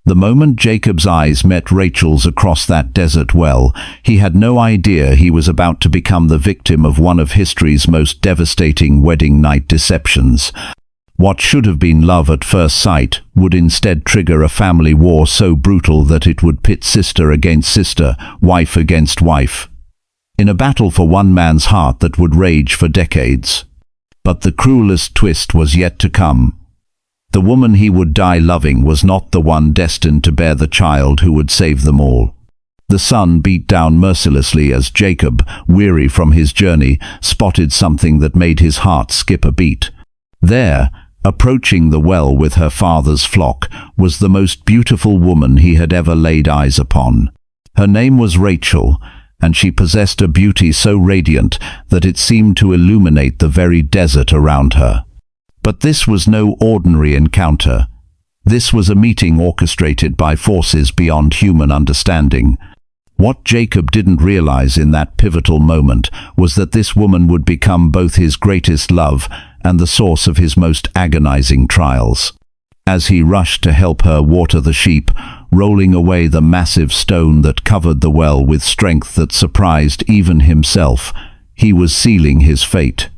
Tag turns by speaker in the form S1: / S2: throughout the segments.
S1: The moment Jacob's eyes met Rachel's across that desert well, he had no idea he was about to become the victim of one of history's most devastating wedding night deceptions. What should have been love at first sight would instead trigger a family war so brutal that it would pit sister against sister, wife against wife, in a battle for one man's heart that would rage for decades. But the cruelest twist was yet to come. The woman he would die loving was not the one destined to bear the child who would save them all. The sun beat down mercilessly as Jacob, weary from his journey, spotted something that made his heart skip a beat. There, approaching the well with her father's flock, was the most beautiful woman he had ever laid eyes upon. Her name was Rachel, and she possessed a beauty so radiant that it seemed to illuminate the very desert around her. But this was no ordinary encounter. This was a meeting orchestrated by forces beyond human understanding. What Jacob didn't realize in that pivotal moment was that this woman would become both his greatest love and the source of his most agonizing trials. As he rushed to help her water the sheep, rolling away the massive stone that covered the well with strength that surprised even himself, he was sealing his fate.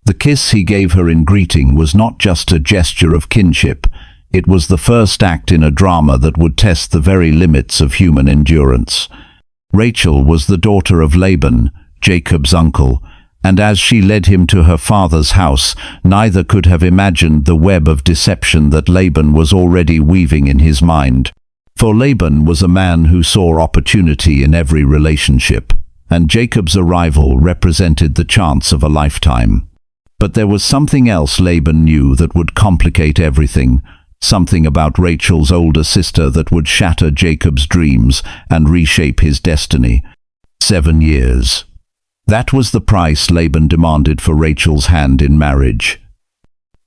S1: The kiss he gave her in greeting was not just a gesture of kinship. It was the first act in a drama that would test the very limits of human endurance. Rachel was the daughter of Laban, Jacob's uncle, and as she led him to her father's house, neither could have imagined the web of deception that Laban was already weaving in his mind. For Laban was a man who saw opportunity in every relationship, and Jacob's arrival represented the chance of a lifetime. But there was something else Laban knew that would complicate everything, something about Rachel's older sister that would shatter Jacob's dreams and reshape his destiny. 7 years. That was the price Laban demanded for Rachel's hand in marriage.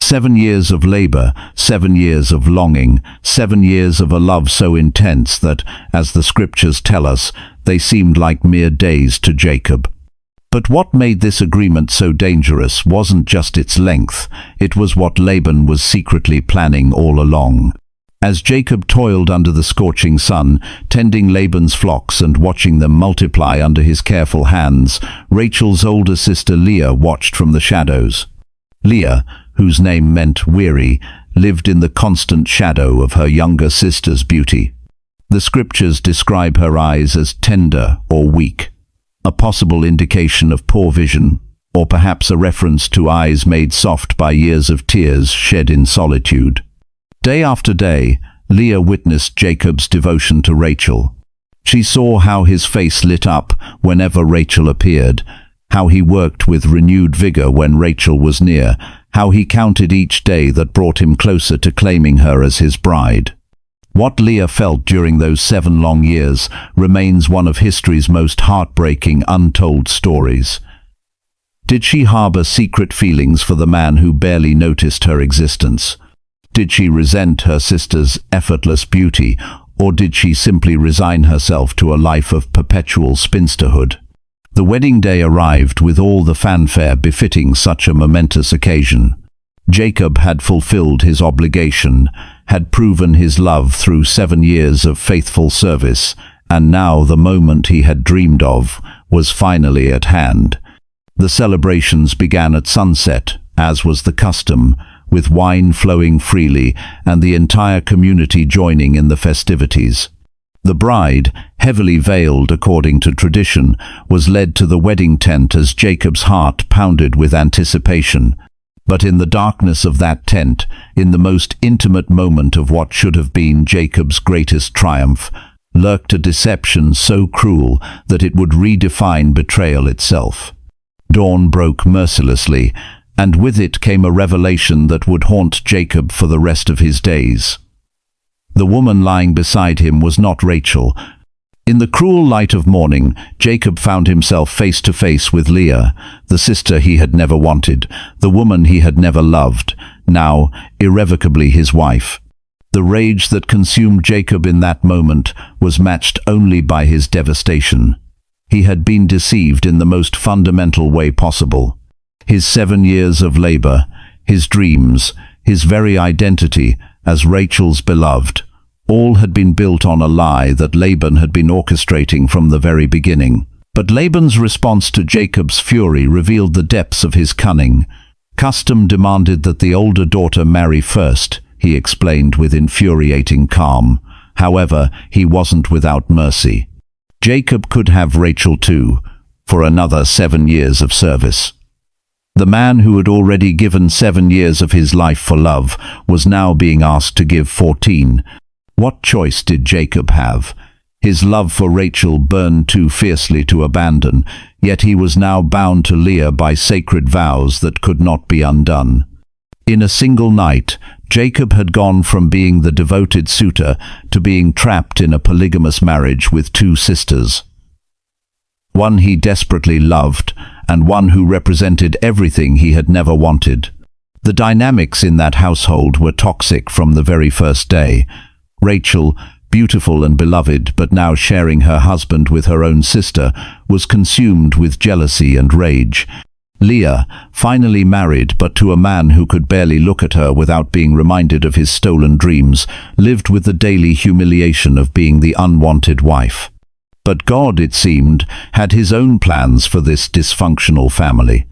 S1: 7 years of labor, 7 years of longing, 7 years of a love so intense that, as the scriptures tell us, they seemed like mere days to Jacob. But what made this agreement so dangerous wasn't just its length, it was what Laban was secretly planning all along. As Jacob toiled under the scorching sun, tending Laban's flocks and watching them multiply under his careful hands, Rachel's older sister Leah watched from the shadows. Leah, whose name meant weary, lived in the constant shadow of her younger sister's beauty. The scriptures describe her eyes as tender or weak, a possible indication of poor vision, or perhaps a reference to eyes made soft by years of tears shed in solitude. Day after day, Leah witnessed Jacob's devotion to Rachel. She saw how his face lit up whenever Rachel appeared, how he worked with renewed vigor when Rachel was near, how he counted each day that brought him closer to claiming her as his bride. What Leah felt during those 7 long years remains one of history's most heartbreaking untold stories. Did she harbor secret feelings for the man who barely noticed her existence? Did she resent her sister's effortless beauty, or did she simply resign herself to a life of perpetual spinsterhood? The wedding day arrived with all the fanfare befitting such a momentous occasion. Jacob had fulfilled his obligation, had proven his love through 7 years of faithful service, and now the moment he had dreamed of was finally at hand. The celebrations began at sunset, as was the custom, with wine flowing freely and the entire community joining in the festivities. The bride, heavily veiled according to tradition, was led to the wedding tent as Jacob's heart pounded with anticipation. But in the darkness of that tent, in the most intimate moment of what should have been Jacob's greatest triumph, lurked a deception so cruel that it would redefine betrayal itself. Dawn broke mercilessly, and with it came a revelation that would haunt Jacob for the rest of his days. The woman lying beside him was not Rachel. In the cruel light of morning, Jacob found himself face to face with Leah, the sister he had never wanted, the woman he had never loved, now irrevocably his wife. The rage that consumed Jacob in that moment was matched only by his devastation. He had been deceived in the most fundamental way possible. His 7 years of labor, his dreams, his very identity as Rachel's beloved, All had been built on a lie that Laban had been orchestrating from the very beginning. But Laban's response to Jacob's fury revealed the depths of his cunning. Custom demanded that the older daughter marry first, he explained with infuriating calm. However, he wasn't without mercy. Jacob could have Rachel too, for another 7 years of service. The man who had already given 7 years of his life for love was now being asked to give 14. What choice did Jacob have? His love for Rachel burned too fiercely to abandon, yet he was now bound to Leah by sacred vows that could not be undone. In a single night, Jacob had gone from being the devoted suitor to being trapped in a polygamous marriage with 2 sisters. One he desperately loved, and one who represented everything he had never wanted. The dynamics in that household were toxic from the very first day. Rachel, beautiful and beloved, but now sharing her husband with her own sister, was consumed with jealousy and rage. Leah, finally married but to a man who could barely look at her without being reminded of his stolen dreams, lived with the daily humiliation of being the unwanted wife. But God, it seemed, had his own plans for this dysfunctional family.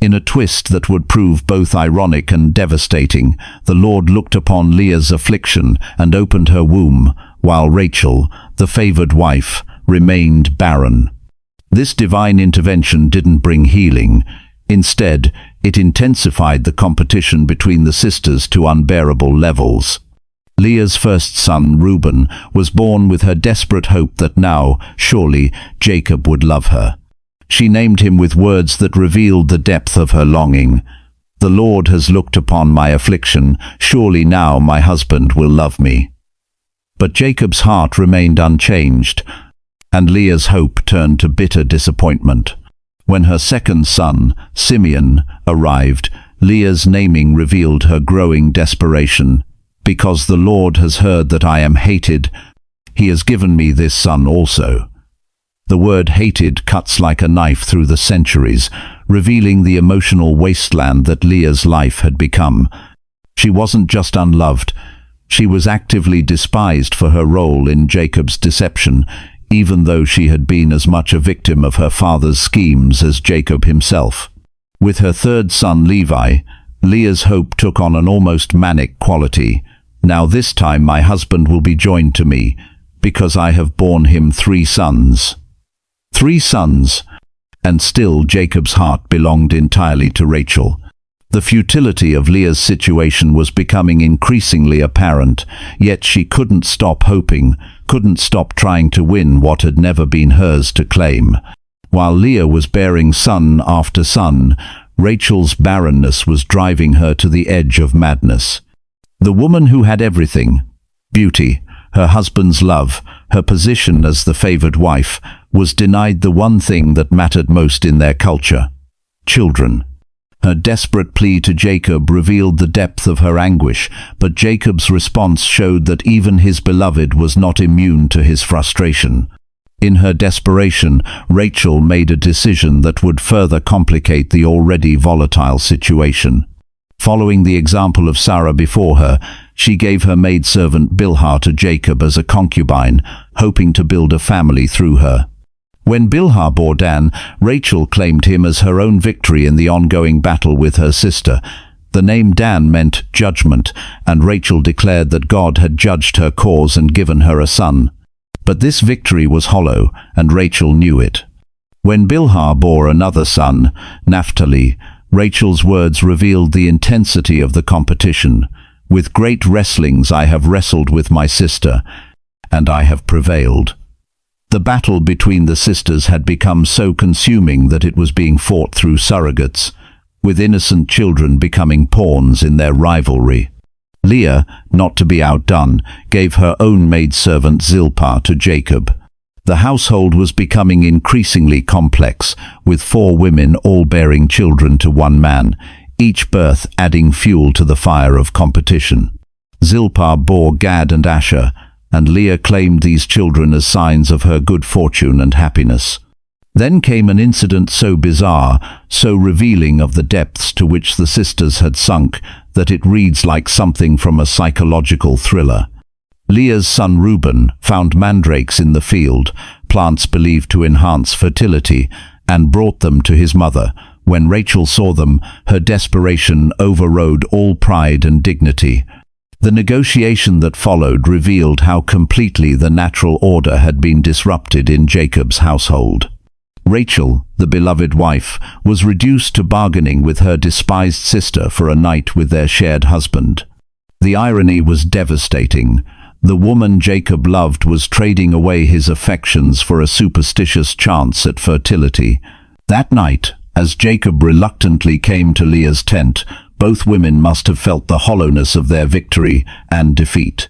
S1: In a twist that would prove both ironic and devastating, the Lord looked upon Leah's affliction and opened her womb, while Rachel, the favored wife, remained barren. This divine intervention didn't bring healing. Instead, it intensified the competition between the sisters to unbearable levels. Leah's first son, Reuben, was born with her desperate hope that now, surely, Jacob would love her. She named him with words that revealed the depth of her longing. "The Lord has looked upon my affliction, surely now my husband will love me." But Jacob's heart remained unchanged, and Leah's hope turned to bitter disappointment. When her second son, Simeon, arrived, Leah's naming revealed her growing desperation. "Because the Lord has heard that I am hated, he has given me this son also." The word hated cuts like a knife through the centuries, revealing the emotional wasteland that Leah's life had become. She wasn't just unloved, she was actively despised for her role in Jacob's deception, even though she had been as much a victim of her father's schemes as Jacob himself. With her third son Levi, Leah's hope took on an almost manic quality. "Now this time my husband will be joined to me, because I have borne him 3 sons. 3 sons, and still Jacob's heart belonged entirely to Rachel. The futility of Leah's situation was becoming increasingly apparent, yet she couldn't stop hoping, couldn't stop trying to win what had never been hers to claim. While Leah was bearing son after son, Rachel's barrenness was driving her to the edge of madness. The woman who had everything, beauty, her husband's love, her position as the favored wife, was denied the one thing that mattered most in their culture: children. Her desperate plea to Jacob revealed the depth of her anguish, but Jacob's response showed that even his beloved was not immune to his frustration. In her desperation, Rachel made a decision that would further complicate the already volatile situation. Following the example of Sarah before her, she gave her maidservant Bilhah to Jacob as a concubine, hoping to build a family through her. When Bilhah bore Dan, Rachel claimed him as her own victory in the ongoing battle with her sister. The name Dan meant judgment, and Rachel declared that God had judged her cause and given her a son. But this victory was hollow, and Rachel knew it. When Bilhah bore another son, Naphtali, Rachel's words revealed the intensity of the competition. "With great wrestlings I have wrestled with my sister, and I have prevailed." The battle between the sisters had become so consuming that it was being fought through surrogates, with innocent children becoming pawns in their rivalry. Leah, not to be outdone, gave her own maidservant Zilpah to Jacob. The household was becoming increasingly complex, with 4 women all bearing children to one man, each birth adding fuel to the fire of competition. Zilpah bore Gad and Asher, and Leah claimed these children as signs of her good fortune and happiness. Then came an incident so bizarre, so revealing of the depths to which the sisters had sunk, that it reads like something from a psychological thriller. Leah's son Reuben found mandrakes in the field, plants believed to enhance fertility, and brought them to his mother. When Rachel saw them, her desperation overrode all pride and dignity. The negotiation that followed revealed how completely the natural order had been disrupted in Jacob's household. Rachel, the beloved wife, was reduced to bargaining with her despised sister for a night with their shared husband. The irony was devastating. The woman Jacob loved was trading away his affections for a superstitious chance at fertility. That night, as Jacob reluctantly came to Leah's tent, both women must have felt the hollowness of their victory and defeat.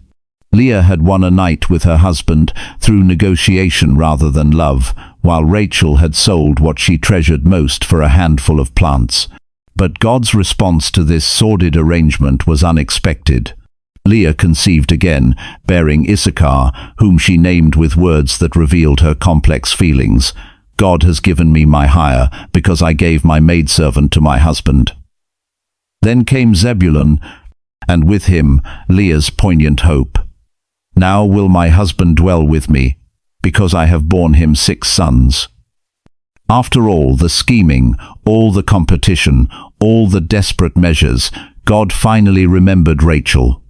S1: Leah had won a night with her husband through negotiation rather than love, while Rachel had sold what she treasured most for a handful of plants. But God's response to this sordid arrangement was unexpected. Leah conceived again, bearing Issachar, whom she named with words that revealed her complex feelings. God has given me my hire, because I gave my maidservant to my husband. Then came Zebulun, and with him Leah's poignant hope. Now will my husband dwell with me, because I have borne him 6 sons. After all the scheming, all the competition, all the desperate measures, God finally remembered Rachel.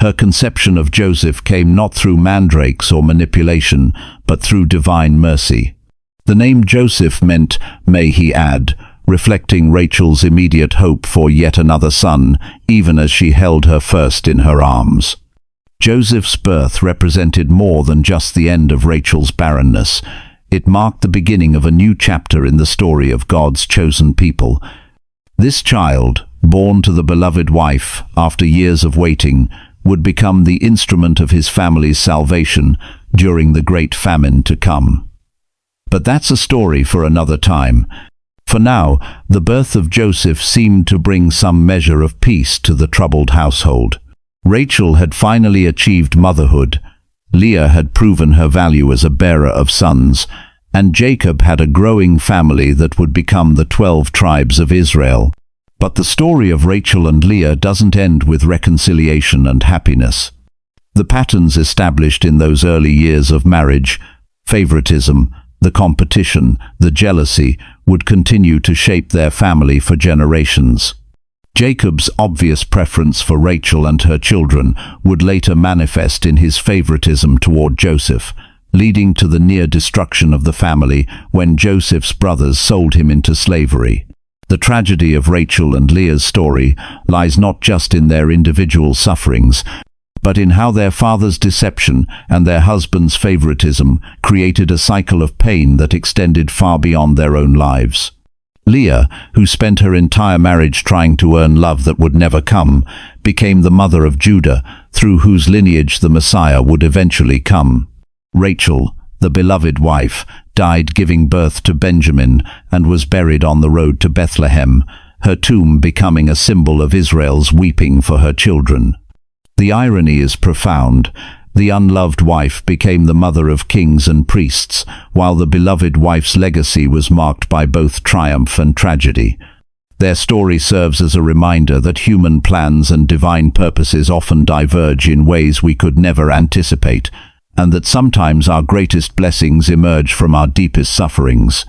S1: Her conception of Joseph came not through mandrakes or manipulation, but through divine mercy. The name Joseph meant, "may he add," reflecting Rachel's immediate hope for yet another son, even as she held her first in her arms. Joseph's birth represented more than just the end of Rachel's barrenness. It marked the beginning of a new chapter in the story of God's chosen people. This child, born to the beloved wife after years of waiting, would become the instrument of his family's salvation during the great famine to come. But that's a story for another time. For now, the birth of Joseph seemed to bring some measure of peace to the troubled household. Rachel had finally achieved motherhood, Leah had proven her value as a bearer of sons, and Jacob had a growing family that would become the 12 tribes of Israel. But the story of Rachel and Leah doesn't end with reconciliation and happiness. The patterns established in those early years of marriage, favoritism, the competition, the jealousy, would continue to shape their family for generations. Jacob's obvious preference for Rachel and her children would later manifest in his favoritism toward Joseph, leading to the near destruction of the family when Joseph's brothers sold him into slavery. The tragedy of Rachel and Leah's story lies not just in their individual sufferings, but in how their father's deception and their husband's favoritism created a cycle of pain that extended far beyond their own lives. Leah, who spent her entire marriage trying to earn love that would never come, became the mother of Judah, through whose lineage the Messiah would eventually come. Rachel, the beloved wife, died giving birth to Benjamin and was buried on the road to Bethlehem, her tomb becoming a symbol of Israel's weeping for her children. The irony is profound. The unloved wife became the mother of kings and priests, while the beloved wife's legacy was marked by both triumph and tragedy. Their story serves as a reminder that human plans and divine purposes often diverge in ways we could never anticipate, and that sometimes our greatest blessings emerge from our deepest sufferings.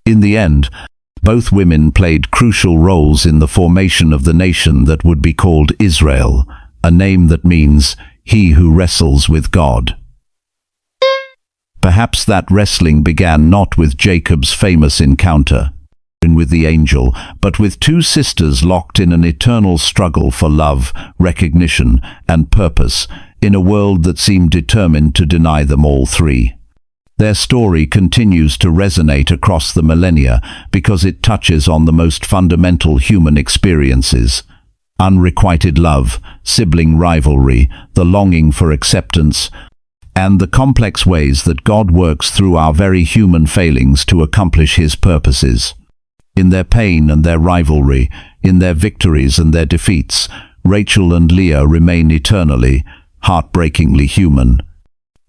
S1: In the end, both women played crucial roles in the formation of the nation that would be called Israel, a name that means "he who wrestles with God." Perhaps that wrestling began not with Jacob's famous encounter with the angel, but with 2 sisters locked in an eternal struggle for love, recognition, and purpose, in a world that seemed determined to deny them all 3. Their story continues to resonate across the millennia because it touches on the most fundamental human experiences: unrequited love, sibling rivalry, the longing for acceptance, and the complex ways that God works through our very human failings to accomplish His purposes. In their pain and their rivalry, in their victories and their defeats, Rachel and Leah remain eternally, heartbreakingly human.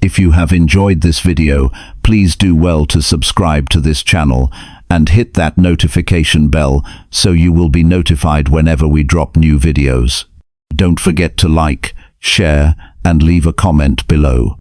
S1: If you have enjoyed this video, please do well to subscribe to this channel and hit that notification bell so you will be notified whenever we drop new videos. Don't forget to like, share, and leave a comment below.